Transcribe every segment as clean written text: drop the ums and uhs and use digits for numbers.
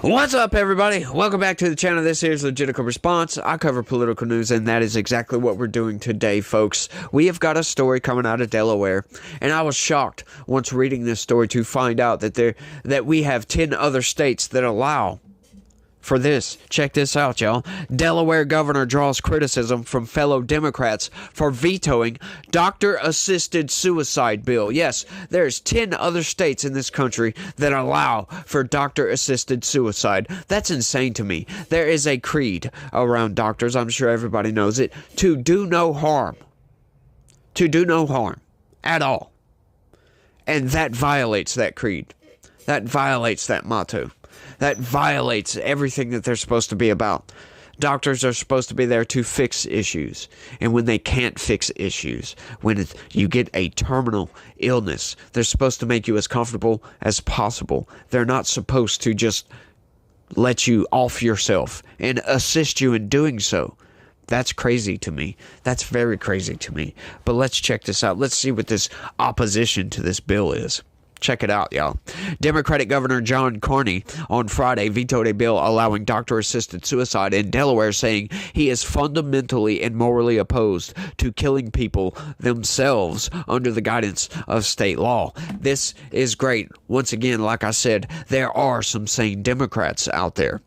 What's up, everybody? Welcome back to the channel. This here is Legitical Response. I cover political news, and that is exactly what we're doing today, folks. We have got a story coming out of Delaware, and I was shocked once reading this story to find out that we have 10 other states that allow for this. Check this out, y'all. Delaware governor draws criticism from fellow Democrats for vetoing doctor-assisted suicide bill. Yes, there's 10 other states in this country that allow for doctor-assisted suicide. That's insane to me. There is a creed around doctors, I'm sure everybody knows it, to do no harm. To do no harm at all. And that violates that creed. That violates that motto. That violates everything that they're supposed to be about. Doctors are supposed to be there to fix issues. And when they can't fix issues, when you get a terminal illness, they're supposed to make you as comfortable as possible. They're not supposed to just let you off yourself and assist you in doing so. That's crazy to me. That's very crazy to me. But let's check this out. Let's see what this opposition to this bill is. Check it out, y'all. Democratic Governor John Carney on Friday vetoed a bill allowing doctor-assisted suicide in Delaware, saying he is fundamentally and morally opposed to killing people themselves under the guidance of state law. This is great. Once again, like I said, there are some sane Democrats out there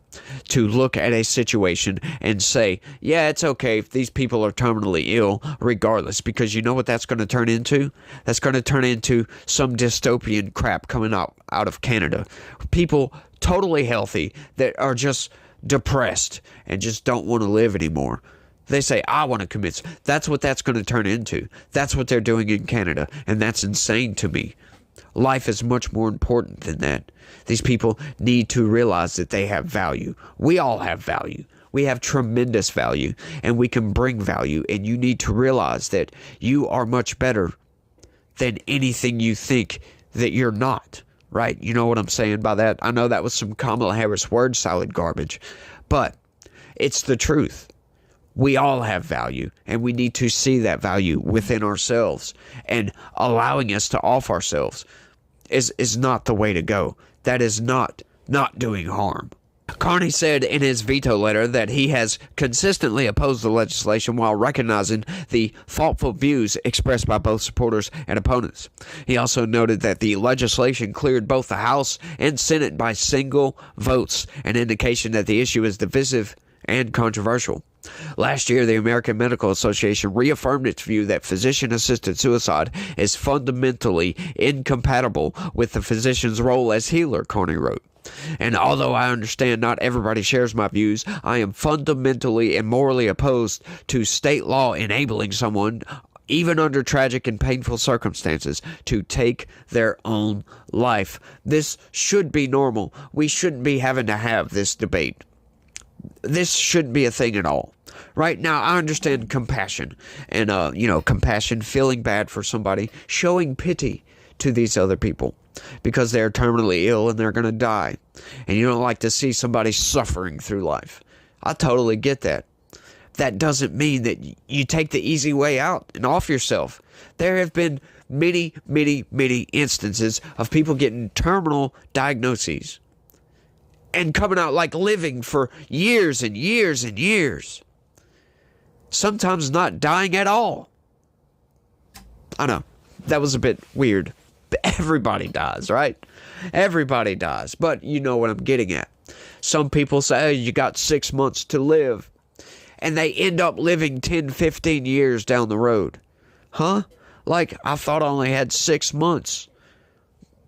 to look at a situation and say, yeah, it's okay if these people are terminally ill regardless, because you know what that's going to turn into? That's going to turn into some dystopian crap coming out of Canada. People totally healthy that are just depressed and just don't want to live anymore. They say, I want to commit. That's what that's going to turn into. That's what they're doing in Canada, and that's insane to me. Life is much more important than that. These people need to realize that they have value. We all have value. We have tremendous value, and we can bring value, and you need to realize that you are much better than anything you think that you're not, right? You know what I'm saying by that? I know that was some Kamala Harris word salad garbage, but it's the truth. We all have value, and we need to see that value within ourselves, and allowing us to off ourselves is not the way to go. That is not doing harm. Carney said in his veto letter that he has consistently opposed the legislation while recognizing the thoughtful views expressed by both supporters and opponents. He also noted that the legislation cleared both the House and Senate by single votes, an indication that the issue is divisive and controversial. Last year, the American Medical Association reaffirmed its view that physician-assisted suicide is fundamentally incompatible with the physician's role as healer, Carney wrote. And although I understand not everybody shares my views, I am fundamentally and morally opposed to state law enabling someone, even under tragic and painful circumstances, to take their own life. This should be normal. We shouldn't be having to have this debate. This shouldn't be a thing at all. Right now, I understand compassion and, compassion, feeling bad for somebody, showing pity to these other people because they're terminally ill and they're going to die. And you don't like to see somebody suffering through life. I totally get that. That doesn't mean that you take the easy way out and off yourself. There have been many, many, many instances of people getting terminal diagnoses and coming out like living for years and years and years. Sometimes not dying at all. I know, that was a bit weird. But everybody dies, right? Everybody dies. But you know what I'm getting at. Some people say, hey, you got 6 months to live. And they end up living 10, 15 years down the road. Huh? Like, I thought I only had 6 months.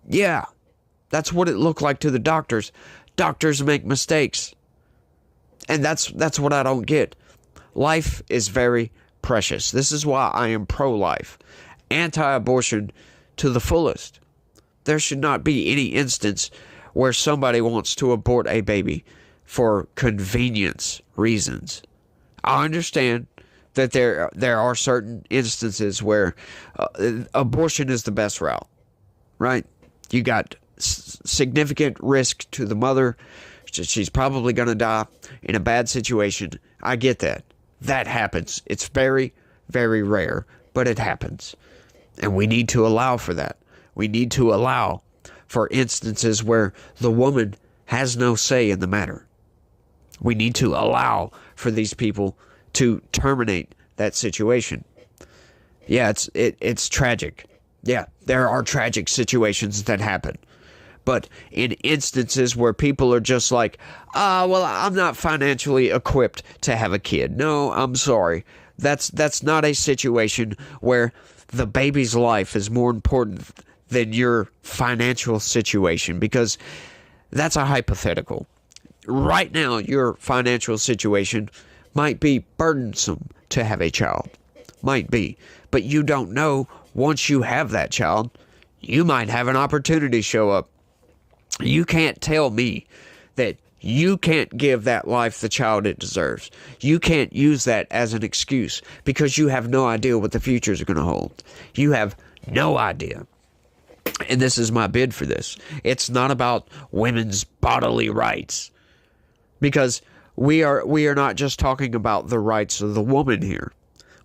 Yeah, that's what it looked like to the doctors. Doctors make mistakes. And that's what I don't get. Life is very precious. This is why I am pro-life. Anti-abortion to the fullest. There should not be any instance where somebody wants to abort a baby for convenience reasons. I understand that there are certain instances where abortion is the best route, right? You got significant risk to the mother. She's probably going to die in a bad situation. I get that. That happens. It's very, very rare, but it happens. And we need to allow for that. We need to allow for instances where the woman has no say in the matter. We need to allow for these people to terminate that situation. Yeah, it's tragic. Yeah, there are tragic situations that happen. But in instances where people are just like, well, I'm not financially equipped to have a kid. No, I'm sorry. That's not a situation where the baby's life is more important than your financial situation, because that's a hypothetical. Right now, your financial situation might be burdensome to have a child. Might be. But you don't know, once you have that child, you might have an opportunity show up. You can't tell me that you can't give that life the child it deserves. You can't use that as an excuse, because you have no idea what the future is going to hold. You have no idea. And this is my bid for this. It's not about women's bodily rights, because we are not just talking about the rights of the woman here.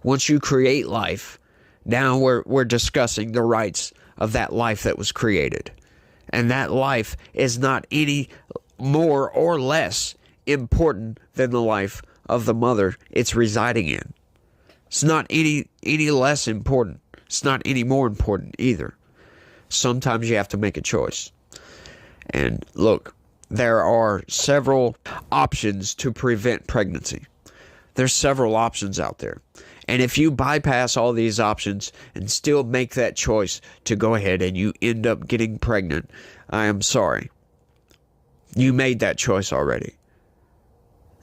Once you create life, now we're discussing the rights of that life that was created. And that life is not any more or less important than the life of the mother it's residing in. It's not any less important. It's not any more important either. Sometimes you have to make a choice. And look, there are several options to prevent pregnancy. There's several options out there. And if you bypass all these options and still make that choice to go ahead and you end up getting pregnant, I am sorry. You made that choice already.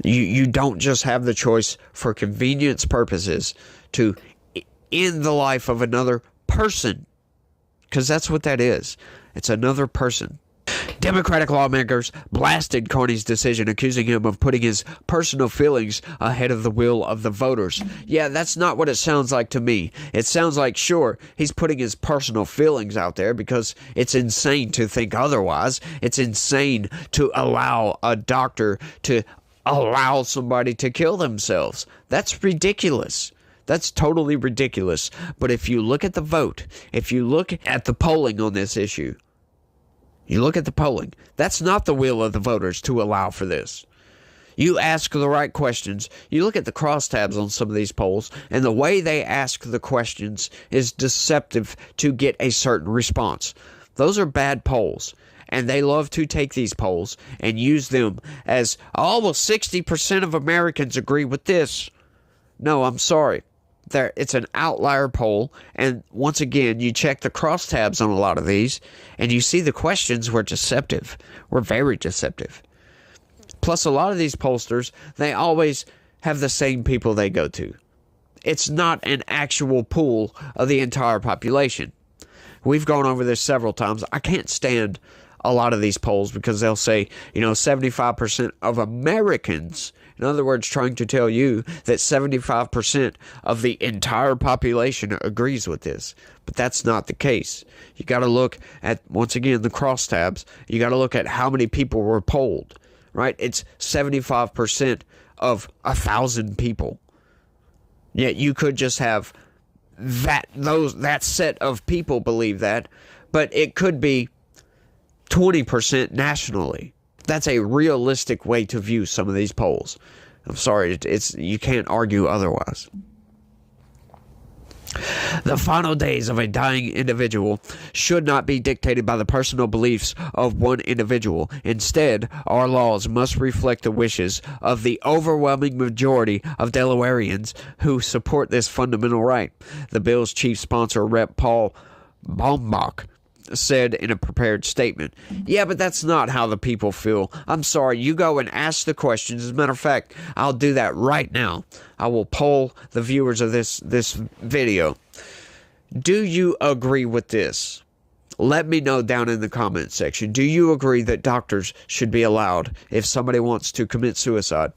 You don't just have the choice for convenience purposes to end the life of another person, because that's what that is. It's another person. Democratic lawmakers blasted Carney's decision, accusing him of putting his personal feelings ahead of the will of the voters. Yeah, that's not what it sounds like to me. It sounds like, sure, he's putting his personal feelings out there because it's insane to think otherwise. It's insane to allow a doctor to allow somebody to kill themselves. That's ridiculous. That's totally ridiculous. But if you look at the vote, if you look at the polling on this issue, you look at the polling, that's not the will of the voters to allow for this. You ask the right questions. You look at the crosstabs on some of these polls, and the way they ask the questions is deceptive to get a certain response. Those are bad polls, and they love to take these polls and use them as, oh, well, 60% of Americans agree with this. No, I'm sorry. It's an outlier poll, and once again, you check the crosstabs on a lot of these, and you see the questions were deceptive. Were very deceptive. Plus, a lot of these pollsters, they always have the same people they go to. It's not an actual pool of the entire population. We've gone over this several times. I can't stand a lot of these polls because they'll say, 75% of Americans. In other words, trying to tell you that 75% of the entire population agrees with this. But that's not the case. You got to look at, once again, the crosstabs. You got to look at how many people were polled, right? It's 75% of 1,000 people. Yet you could just have that set of people believe that, but it could be 20% nationally. That's a realistic way to view some of these polls. I'm sorry, you can't argue otherwise. The final days of a dying individual should not be dictated by the personal beliefs of one individual. Instead, our laws must reflect the wishes of the overwhelming majority of Delawareans who support this fundamental right. The bill's chief sponsor, Rep. Paul Baumbach, said in a prepared statement. Yeah, but that's not how the people feel. I'm sorry, you go and ask the questions. As a matter of fact, I'll do that right now. I will poll the viewers of this video. Do you agree with this? Let me know down in the comment section. Do you agree that doctors should be allowed, if somebody wants to commit suicide,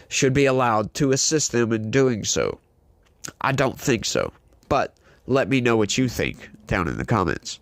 should be allowed to assist them in doing so? I don't think so, but let me know what you think down in the comments.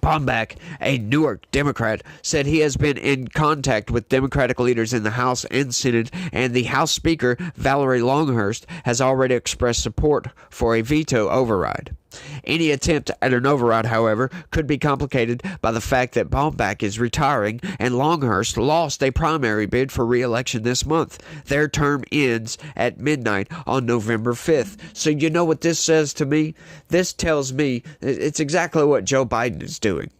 Baumbach, a Newark Democrat, said he has been in contact with Democratic leaders in the House and Senate, and the House Speaker, Valerie Longhurst, has already expressed support for a veto override. Any attempt at an override, however, could be complicated by the fact that Baumbach is retiring and Longhurst lost a primary bid for re-election this month. Their term ends at midnight on November 5th. So you know what this says to me? This tells me it's exactly what Joe Biden is doing.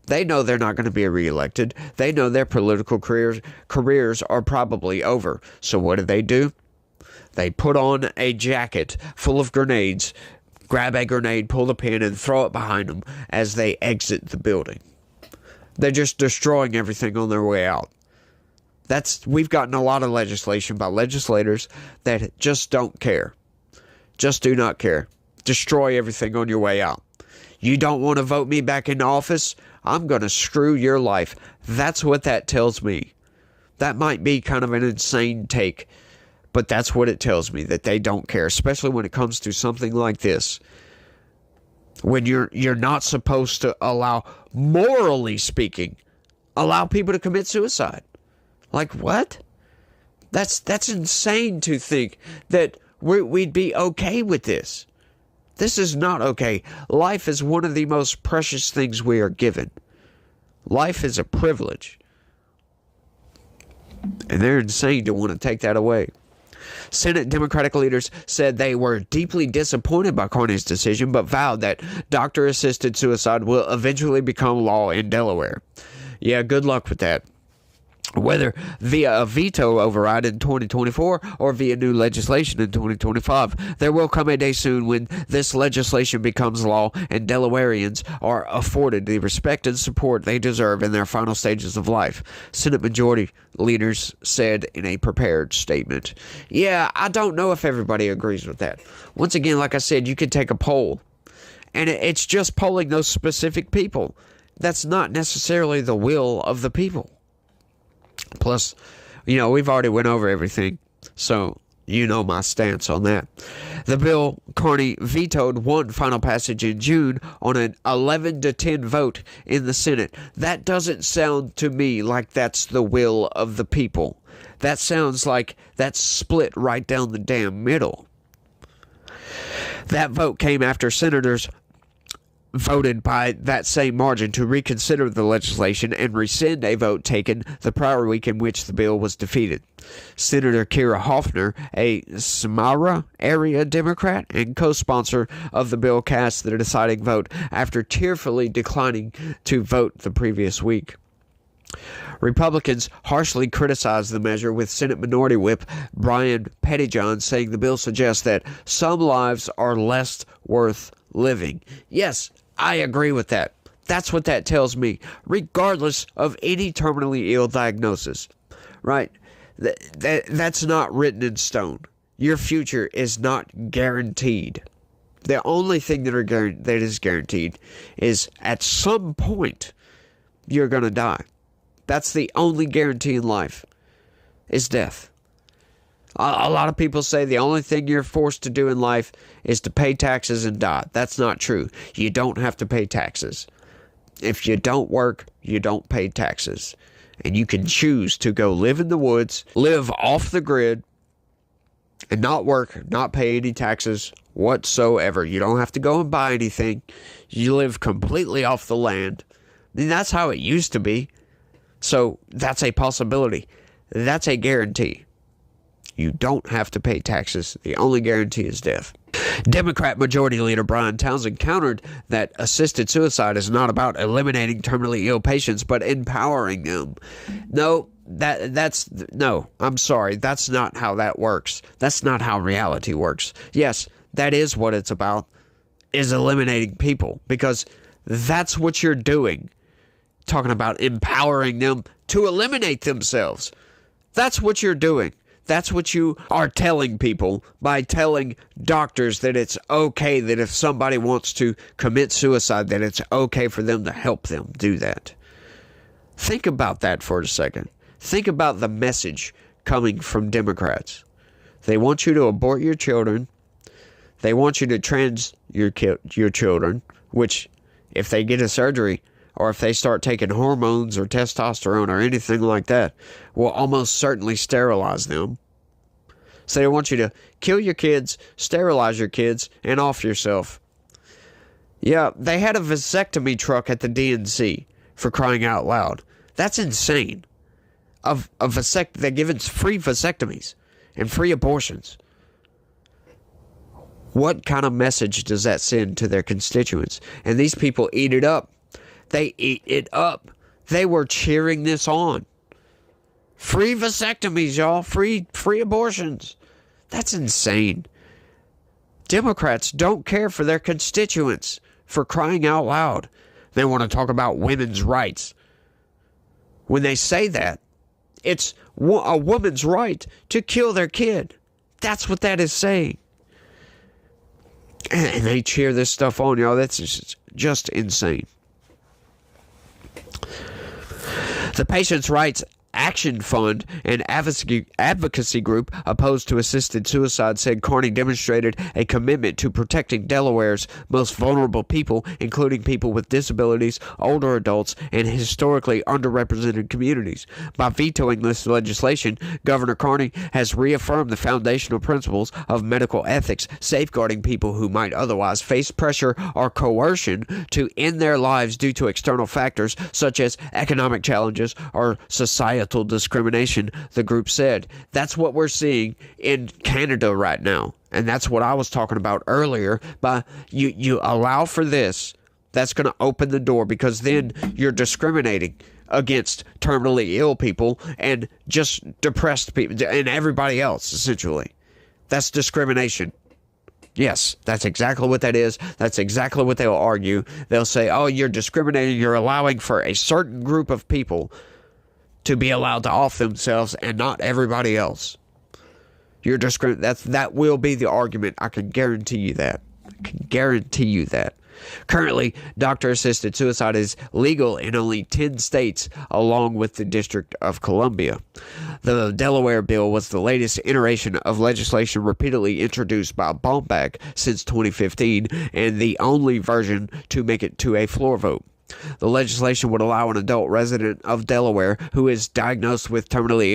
They know they're not going to be reelected. They know their political careers are probably over. So what do? They put on a jacket full of grenades, grab a grenade, pull the pin, and throw it behind them as they exit the building. They're just destroying everything on their way out. We've gotten a lot of legislation by legislators that just don't care. Just do not care. Destroy everything on your way out. You don't want to vote me back into office? I'm going to screw your life. That's what that tells me. That might be kind of an insane take, but that's what it tells me, that they don't care, especially when it comes to something like this. When you're not supposed to allow, morally speaking, allow people to commit suicide. Like what? That's insane to think that we'd be okay with this. This is not okay. Life is one of the most precious things we are given. Life is a privilege. And they're insane to want to take that away. Senate Democratic leaders said they were deeply disappointed by Carney's decision, but vowed that doctor-assisted suicide will eventually become law in Delaware. Yeah, good luck with that. Whether via a veto override in 2024 or via new legislation in 2025, there will come a day soon when this legislation becomes law and Delawareans are afforded the respect and support they deserve in their final stages of life, Senate Majority leaders said in a prepared statement. Yeah, I don't know if everybody agrees with that. Once again, like I said, you could take a poll, and it's just polling those specific people. That's not necessarily the will of the people. Plus, we've already went over everything, so you know my stance on that. The bill Carney vetoed won final passage in June on an 11-10 vote in the Senate. That doesn't sound to me like that's the will of the people. That sounds like that's split right down the damn middle. That vote came after senators voted by that same margin to reconsider the legislation and rescind a vote taken the prior week in which the bill was defeated. Senator Kira Hoffner, a Samara area Democrat and co-sponsor of the bill, cast the deciding vote after tearfully declining to vote the previous week. Republicans harshly criticized the measure, with Senate Minority Whip Brian Pettyjohn saying the bill suggests that some lives are less worth living. Yes, I agree with that. That's what that tells me, regardless of any terminally ill diagnosis, right? That's not written in stone. Your future is not guaranteed. The only thing that is guaranteed is at some point you're going to die. That's the only guarantee in life, is death. A lot of people say the only thing you're forced to do in life is to pay taxes and die. That's not true. You don't have to pay taxes. If you don't work, you don't pay taxes. And you can choose to go live in the woods, live off the grid, and not work, not pay any taxes whatsoever. You don't have to go and buy anything. You live completely off the land. I mean, that's how it used to be. So that's a possibility. That's a guarantee. You don't have to pay taxes. The only guarantee is death. Democrat Majority Leader Brian Townsend countered that assisted suicide is not about eliminating terminally ill patients, but empowering them. No, I'm sorry. That's not how that works. That's not how reality works. Yes, that is what it's about, is eliminating people, because that's what you're doing. Talking about empowering them to eliminate themselves. That's what you're doing. That's what you are telling people by telling doctors that it's okay, that if somebody wants to commit suicide, that it's okay for them to help them do that. Think about that for a second. Think about the message coming from Democrats. They want you to abort your children. They want you to trans your children, which if they get a surgery or if they start taking hormones or testosterone or anything like that, will almost certainly sterilize them. So they want you to kill your kids, sterilize your kids, and off yourself. Yeah, they had a vasectomy truck at the DNC, for crying out loud. That's insane. They're giving free vasectomies and free abortions. What kind of message does that send to their constituents? And these people eat it up. They eat it up. They were cheering this on. Free vasectomies, y'all. Free abortions. That's insane. Democrats don't care for their constituents, for crying out loud. They want to talk about women's rights. When they say that, it's a woman's right to kill their kid. That's what that is saying. And they cheer this stuff on, y'all. That's just insane. The Patients' Rights Action Fund, an advocacy group opposed to assisted suicide, said Carney demonstrated a commitment to protecting Delaware's most vulnerable people, including people with disabilities, older adults, and historically underrepresented communities. By vetoing this legislation, Governor Carney has reaffirmed the foundational principles of medical ethics, safeguarding people who might otherwise face pressure or coercion to end their lives due to external factors such as economic challenges or societal discrimination, the group said. That's what we're seeing in Canada right now. And that's what I was talking about earlier. But you allow for this, that's going to open the door, because then you're discriminating against terminally ill people and just depressed people and everybody else, essentially. That's discrimination. Yes, that's exactly what that is. That's exactly what they'll argue. They'll say, oh, you're discriminating. You're allowing for a certain group of people to be allowed to off themselves and not everybody else. You're that will be the argument. I can guarantee you that. I can guarantee you that. Currently, doctor-assisted suicide is legal in only 10 states, along with the District of Columbia. The Delaware bill was the latest iteration of legislation repeatedly introduced by Bombach since 2015, and the only version to make it to a floor vote. The legislation would allow an adult resident of Delaware who is diagnosed with terminal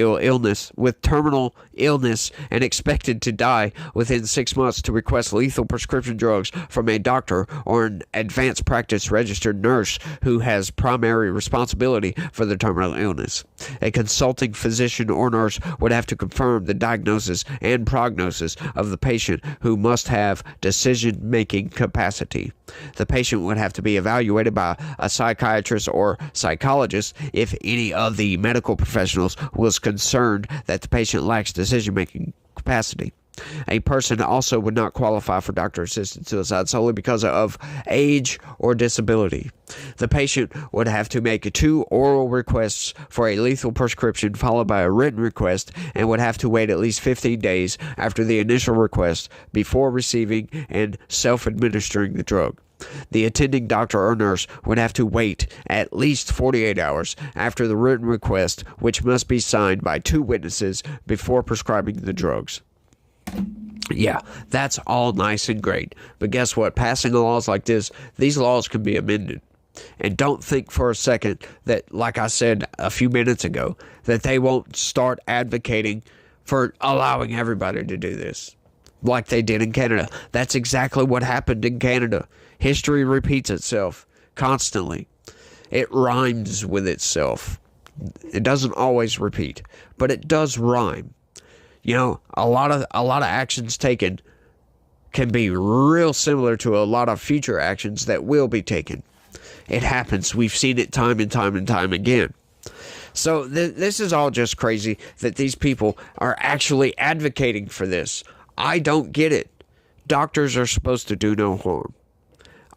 illness and expected to die within 6 months to request lethal prescription drugs from a doctor or an advanced practice registered nurse who has primary responsibility for the terminal illness. A consulting physician or nurse would have to confirm the diagnosis and prognosis of the patient, who must have decision-making capacity. The patient would have to be evaluated by a psychiatrist or psychologist if any of the medical professionals was concerned that the patient lacks decision-making capacity. A person also would not qualify for doctor-assisted suicide solely because of age or disability. The patient would have to make 2 oral requests for a lethal prescription followed by a written request, and would have to wait at least 15 days after the initial request before receiving and self-administering the drug. The attending doctor or nurse would have to wait at least 48 hours after the written request, which must be signed by 2 witnesses before prescribing the drugs. Yeah, that's all nice and great. But guess what? Passing laws like this, these laws can be amended. And don't think for a second that, like I said a few minutes ago, that they won't start advocating for allowing everybody to do this, like they did in Canada. That's exactly what happened in Canada. History repeats itself constantly. It rhymes with itself. It doesn't always repeat, but it does rhyme. You know, a lot of actions taken can be real similar to a lot of future actions that will be taken. It happens. We've seen it time and time and time again. So this is all just crazy that these people are actually advocating for this. I don't get it. Doctors are supposed to do no harm.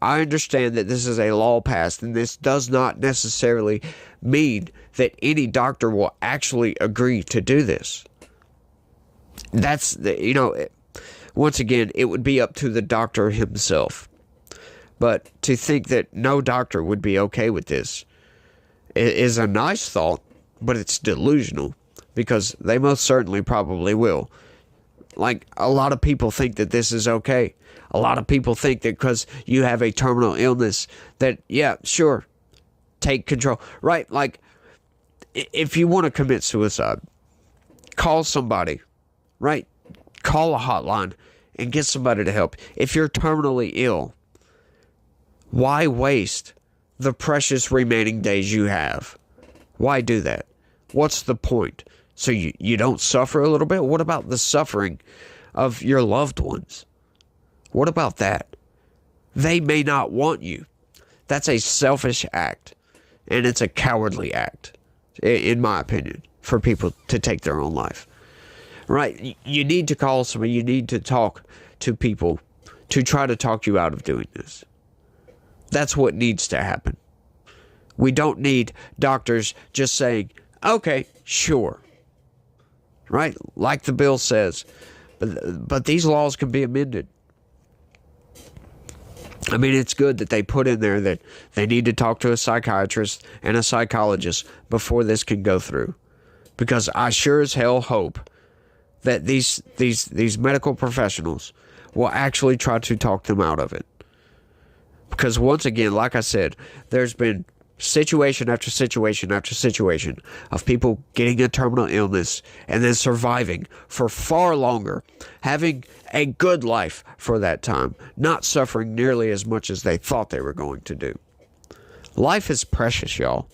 I understand that this is a law passed, and this does not necessarily mean that any doctor will actually agree to do this. That's once again, it would be up to the doctor himself. But to think that no doctor would be okay with this is a nice thought, but it's delusional, because they most certainly probably will. Like, a lot of people think that this is okay. A lot of people think that because you have a terminal illness that, yeah, sure, take control. Right? Like, if you want to commit suicide, call somebody. Right? Call a hotline and get somebody to help. If you're terminally ill, Why waste the precious remaining days you have? Why do that? What's the point? So you don't suffer a little bit? What about the suffering of your loved ones? What about that? They may not want you. That's a selfish act. And it's a cowardly act, in my opinion, for people to take their own life. Right? You need to call somebody. You need to talk to people to try to talk you out of doing this. That's what needs to happen. We don't need doctors just saying, okay, sure. Right? Like the bill says. But these laws can be amended. I mean, it's good that they put in there that they need to talk to a psychiatrist and a psychologist before this can go through. Because I sure as hell hope that these medical professionals will actually try to talk them out of it. Because once again, like I said, there's been situation after situation after situation of people getting a terminal illness and then surviving for far longer, having a good life for that time, not suffering nearly as much as they thought they were going to do. Life is precious, y'all.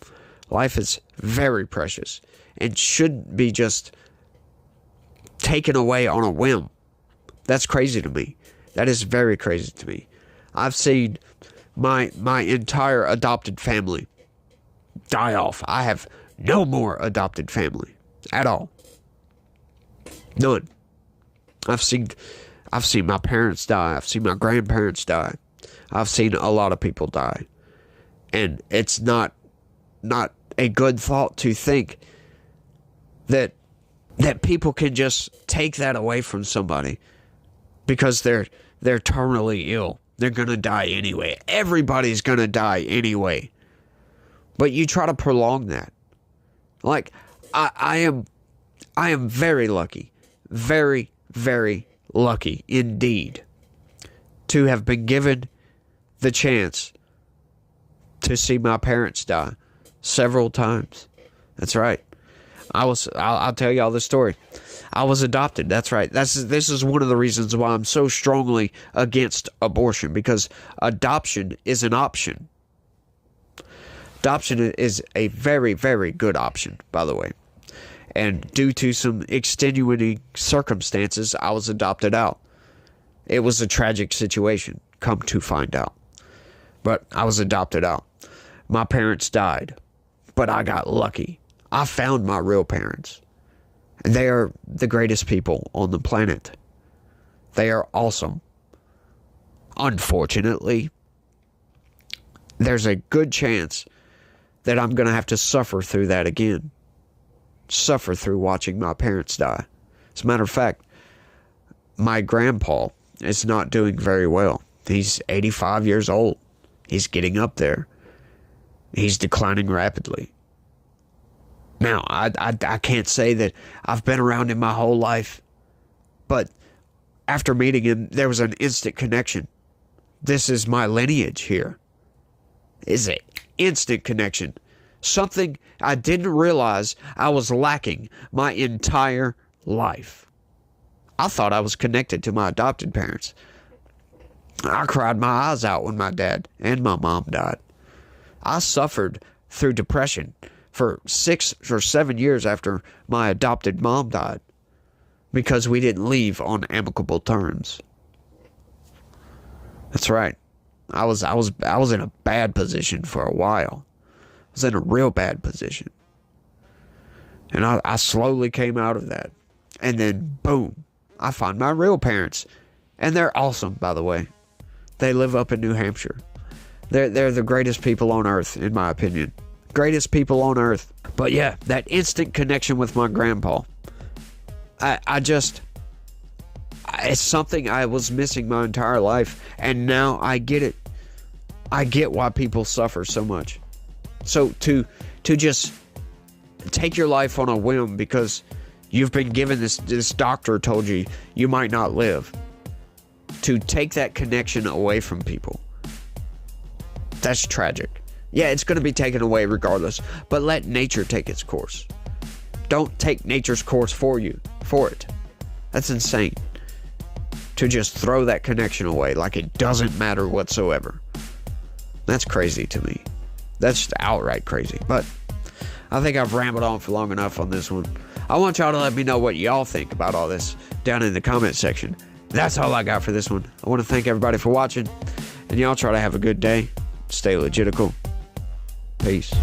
Life is very precious and shouldn't be just taken away on a whim. That's crazy to me. That is very crazy to me. I've seen my entire adopted family die off. I have no more adopted family at all. None. I've seen my parents die. I've seen my grandparents die. I've seen a lot of people die. And it's not a good thought to think that people can just take that away from somebody because they're terminally ill. They're going to die anyway. Everybody's going to die anyway. But you try to prolong that. Like, I am very lucky. Very, very lucky indeed to have been given the chance to see my parents die several times. That's right. I'll tell y'all the story. I was adopted. That's right. This is one of the reasons why I'm so strongly against abortion, because adoption is an option. Adoption is a very, very good option, by the way. And due to some extenuating circumstances, I was adopted out. It was a tragic situation, come to find out. But I was adopted out. My parents died, but I got lucky. I found my real parents. And they are the greatest people on the planet. They are awesome. Unfortunately, there's a good chance that I'm going to have to suffer through that again. Suffer through watching my parents die. As a matter of fact, my grandpa is not doing very well. He's 85 years old. He's getting up there. He's declining rapidly. Now, I can't say that I've been around him my whole life, but after meeting him, there was an instant connection. This is my lineage here. It's an instant connection. Something I didn't realize I was lacking my entire life. I thought I was connected to my adopted parents. I cried my eyes out when my dad and my mom died. I suffered through depression for 6 or 7 years after my adopted mom died because we didn't leave on amicable terms. That's right. I was in a bad position for a while. I was in a real bad position. And I slowly came out of that. And then, boom, I find my real parents. And they're awesome, by the way. They live up in New Hampshire. They're the greatest people on earth, in my opinion. Greatest people on earth. But yeah, that instant connection with my grandpa. It's something I was missing my entire life. And now I get it. I get why people suffer so much. So to just take your life on a whim because you've been given this doctor told you might not live. To take that connection away from people. That's tragic. Yeah, it's going to be taken away regardless, but let nature take its course. Don't take nature's course for it. That's insane. To just throw that connection away like it doesn't matter whatsoever. That's crazy to me. That's just outright crazy. But I think I've rambled on for long enough on this one. I want y'all to let me know what y'all think about all this down in the comment section. That's all I got for this one. I want to thank everybody for watching. And y'all try to have a good day. Stay legitical. Peace.